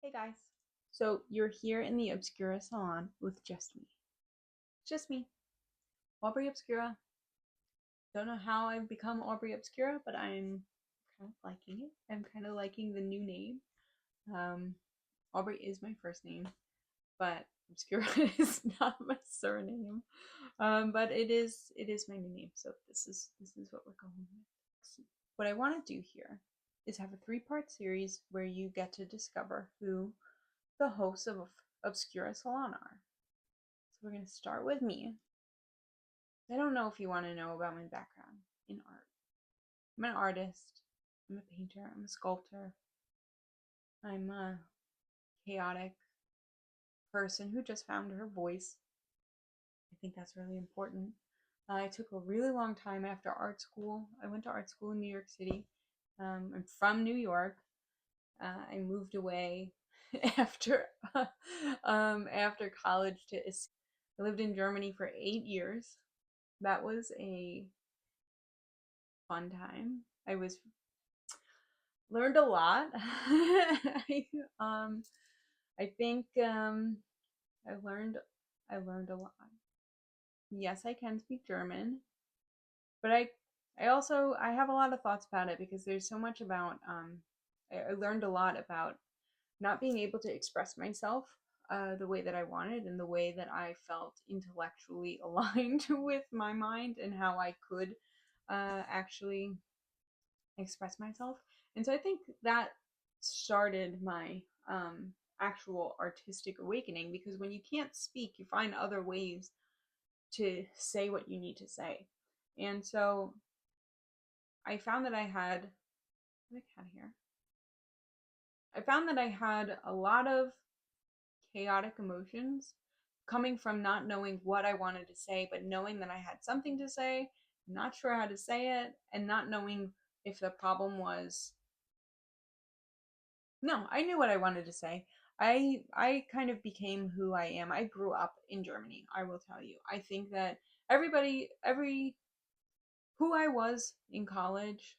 Hey guys. So you're here in the Obscura salon with just me. Just me. Aubrey Obscura. Don't know how I've become Aubrey Obscura, but I'm kind of liking it. I'm kind of liking the new name. Um, Aubrey is my first name, but Obscura is not my surname. But it is my new name, so this is what we're going with. What I want to do here is have a three-part series where you get to discover who the hosts of Obscura Salon are. So we're going to start with me. I don't know if you want to know about my background in art. I'm an artist, I'm a painter, I'm a sculptor, I'm a chaotic person who just found her voice. I think that's really important. I took a really long time after art school. I went to art school in New York City. I'm from New York. I moved away after after college I lived in Germany for 8 years. That was a fun time. I learned a lot. Um, I think I learned a lot. Yes, I can speak German, but I have a lot of thoughts about it because there's so much about I learned a lot about not being able to express myself the way that I wanted and the way that I felt intellectually aligned with my mind and how I could actually express myself. And so I think that started my actual artistic awakening because when you can't speak, you find other ways to say what you need to say. And so I found that I had, what I had here, I found that I had a lot of chaotic emotions coming from not knowing what I wanted to say, but knowing that I had something to say, not sure how to say it, and not knowing if the problem was no, I knew what I wanted to say. I kind of became who I am. I grew up in Germany, I will tell you. I think that every who I was in college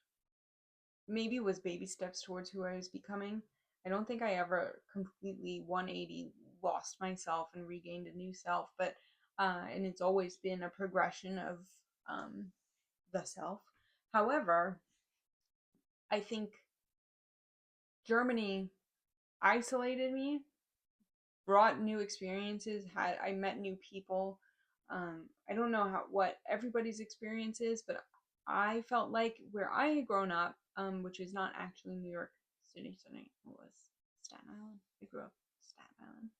maybe was baby steps towards who I was becoming. I don't think I ever completely 180 lost myself and regained a new self, but and it's always been a progression of um the self. However, I think Germany isolated me, brought new experiences. Had I met new people. I don't know what everybody's experience is, but I felt like where I had grown up, which is not actually New York City, it was Staten Island. I grew up in Staten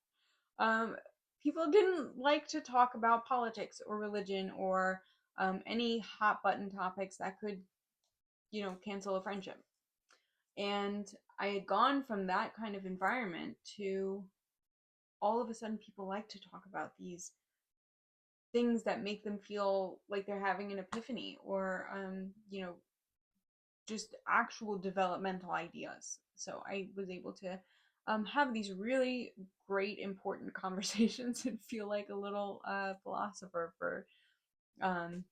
Island. People didn't like to talk about politics or religion or any hot button topics that could, cancel a friendship. And I had gone from that kind of environment to all of a sudden people like to talk about these things that make them feel like they're having an epiphany or just actual developmental ideas. So I was able to have these really great important conversations and feel like a little philosopher for um,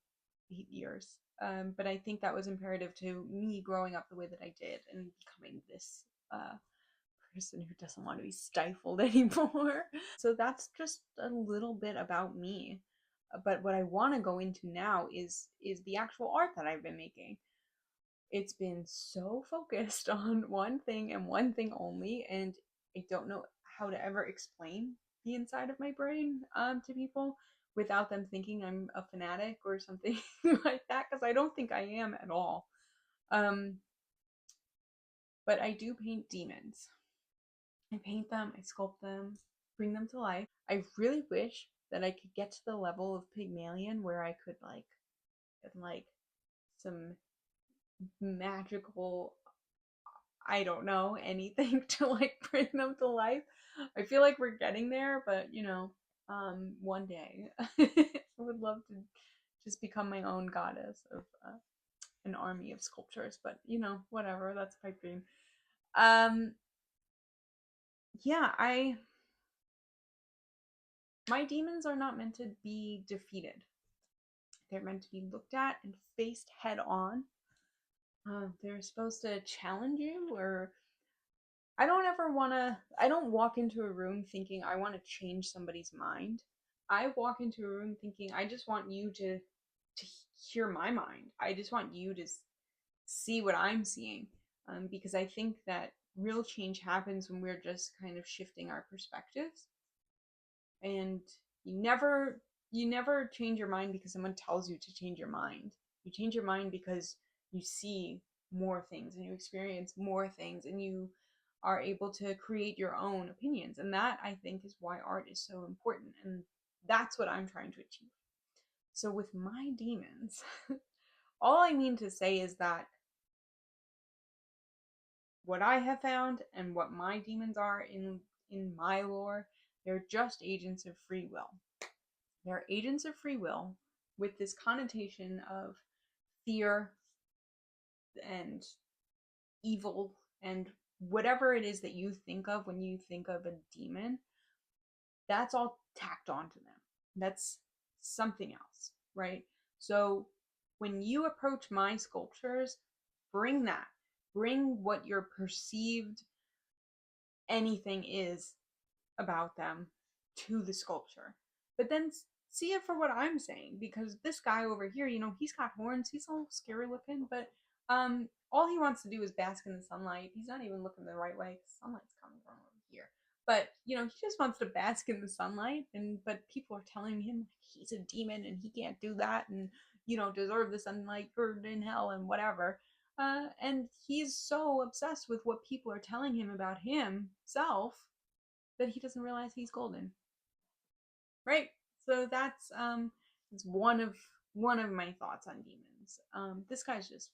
8 years. But I think that was imperative to me growing up the way that I did and becoming this person who doesn't want to be stifled anymore. So that's just a little bit about me. But what I want to go into now is the actual art that I've been making. It's been so focused on one thing and one thing only, and I don't know how to ever explain the inside of my brain to people without them thinking I'm a fanatic or something like that, because I don't think I am at all. Um, but I do paint demons. I paint them, I sculpt them, bring them to life. I really wish that I could get to the level of Pygmalion where I could like some magical, I don't know, anything to like bring them to life. I feel like we're getting there, but one day I would love to just become my own goddess of an army of sculptures, but whatever, that's my dream. Um yeah, I my demons are not meant to be defeated. They're meant to be looked at and faced head on. They're supposed to challenge you or I don't walk into a room thinking I want to change somebody's mind. I walk into a room thinking I just want you to hear my mind. I just want you to see what I'm seeing. Because I think that real change happens when we're just kind of shifting our perspectives. And you never change your mind because someone tells you to change your mind. You change your mind because you see more things and you experience more things and you are able to create your own opinions. And that, I think, is why art is so important. And that's what I'm trying to achieve. So with my demons, all I mean to say is that what I have found and what my demons are in my lore, they're just agents of free will. They're agents of free will with this connotation of fear and evil and whatever it is that you think of when you think of a demon, that's all tacked onto them. That's something else, right? So when you approach my sculptures, bring that. Bring what your perceived anything is about them to the sculpture. But then see it for what I'm saying, because this guy over here, he's got horns, he's all scary looking, but all he wants to do is bask in the sunlight. He's not even looking the right way because sunlight's coming from over here. But he just wants to bask in the sunlight, but people are telling him he's a demon and he can't do that, and you don't deserve the sunlight, you're in hell and whatever. And he's so obsessed with what people are telling him about himself that he doesn't realize he's golden, right? So that's one of my thoughts on demons. This guy's just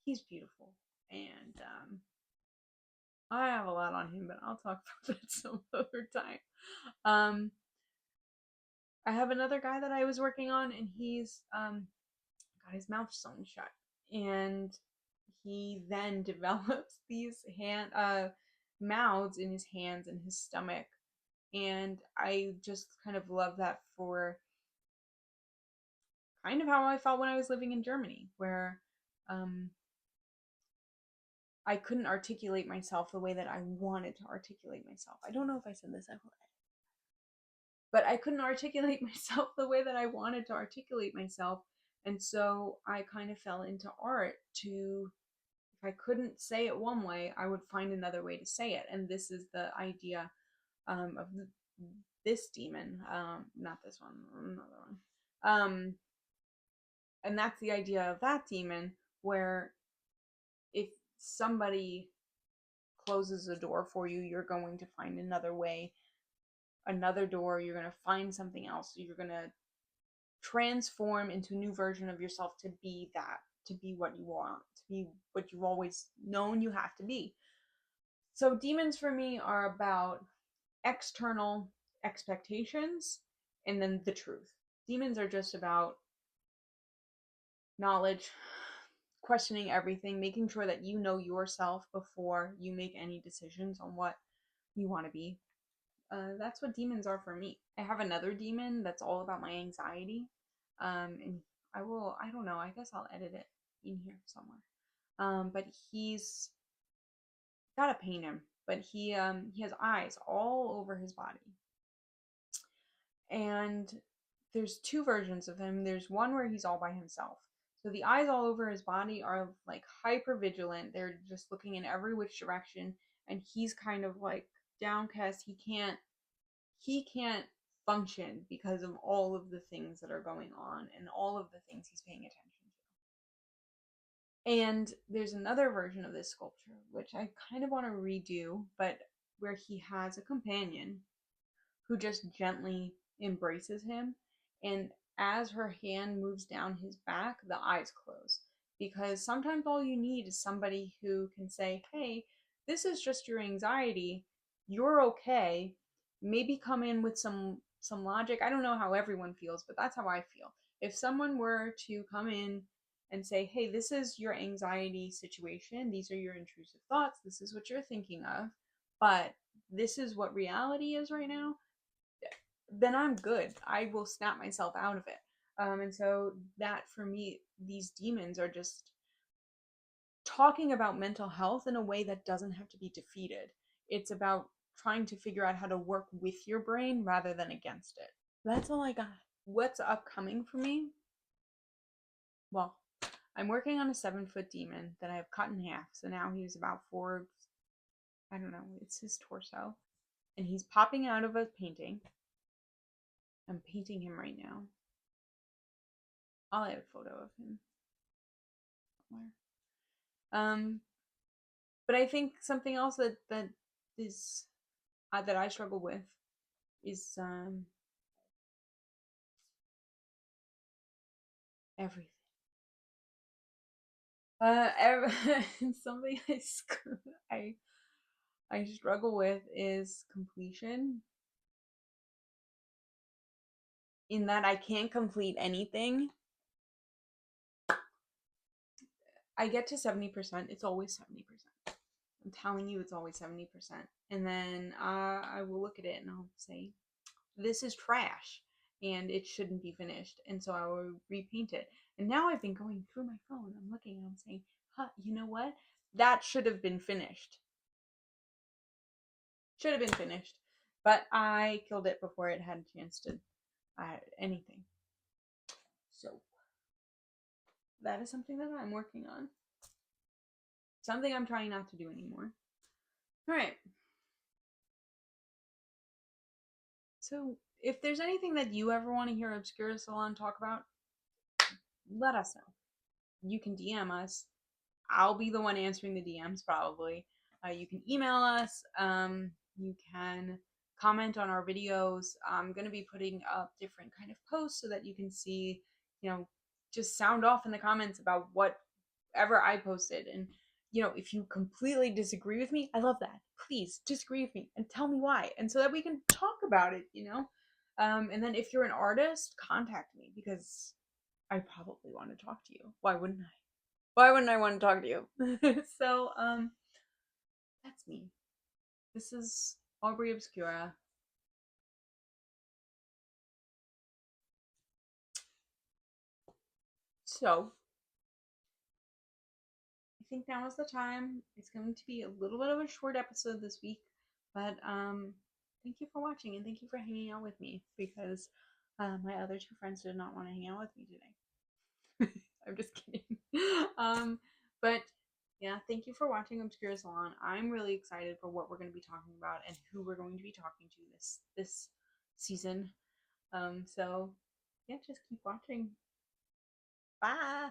he's beautiful, and I have a lot on him, but I'll talk about that some other time. Um, I have another guy that I was working on, and he's got his mouth sewn shut, and he then develops these mouths in his hands and his stomach. And I just kind of love that for kind of how I felt when I was living in Germany, where um, I couldn't articulate myself the way that I wanted to articulate myself. I don't know if I said this, but I couldn't articulate myself the way that I wanted to articulate myself. And so I kind of fell into art to, if I couldn't say it one way, I would find another way to say it. And this is the idea of this demon, not this one, another one. And that's the idea of that demon, where if somebody closes a door for you, you're going to find another way, another door, you're going to find something else, you're going to transform into a new version of yourself to be that, to be what you want, to be what you've always known you have to be. So demons for me are about external expectations and then the truth. Demons are just about knowledge, questioning everything, making sure that you know yourself before you make any decisions on what you want to be. That's what demons are for me. I have another demon that's all about my anxiety. And I don't know, I guess I'll edit it in here somewhere. But he's gotta paint him, but he has eyes all over his body. And there's two versions of him. There's one where he's all by himself. So the eyes all over his body are like hyper vigilant. They're just looking in every which direction, and he's kind of like downcast. He can't function because of all of the things that are going on and all of the things he's paying attention to. And there's another version of this sculpture which I kind of want to redo, but where he has a companion who just gently embraces him. And as her hand moves down his back, the eyes close. Because sometimes all you need is somebody who can say, hey, this is just your anxiety. You're okay. Maybe come in with some logic. I don't know how everyone feels, but that's how I feel. If someone were to come in and say, hey, this is your anxiety situation. These are your intrusive thoughts. This is what you're thinking of. But this is what reality is right now, then I'm good. I will snap myself out of it. And so that for me, these demons are just talking about mental health in a way that doesn't have to be defeated. It's about trying to figure out how to work with your brain rather than against it. That's all I got. What's upcoming for me? Well, I'm working on a 7-foot demon that I have cut in half. So now he's about 4, I don't know, it's his torso. And he's popping out of a painting. I'm painting him right now. I'll add a photo of him somewhere. But I think something else that is that I struggle with is everything. Something I struggle with is completion. In that I can't complete anything. I get to 70%. It's always 70%. I'm telling you, it's always 70%. And then I will look at it and I'll say, this is trash and it shouldn't be finished. And so I will repaint it. And now I've been going through my phone. I'm looking and I'm saying, you know what? That should have been finished. Should have been finished. But I killed it before it had a chance to anything. So that is something that I'm working on. Something I'm trying not to do anymore. All right. So if there's anything that you ever want to hear Obscura Salon talk about, let us know. You can DM us. I'll be the one answering the DMs probably. You can email us. You can comment on our videos. I'm going to be putting up different kind of posts so that you can see, just sound off in the comments about whatever I posted. And, if you completely disagree with me, I love that. Please disagree with me and tell me why. And so that we can talk about it, And then if you're an artist, contact me because I probably want to talk to you. Why wouldn't I? Why wouldn't I want to talk to you? So, that's me. This is Aubrey Obscura. So, I think now is the time. It's going to be a little bit of a short episode this week, but thank you for watching and thank you for hanging out with me because my other 2 friends did not want to hang out with me today. I'm just kidding. But yeah, thank you for watching Obscura Salon. I'm really excited for what we're going to be talking about and who we're going to be talking to this season. So yeah, just keep watching. Bye.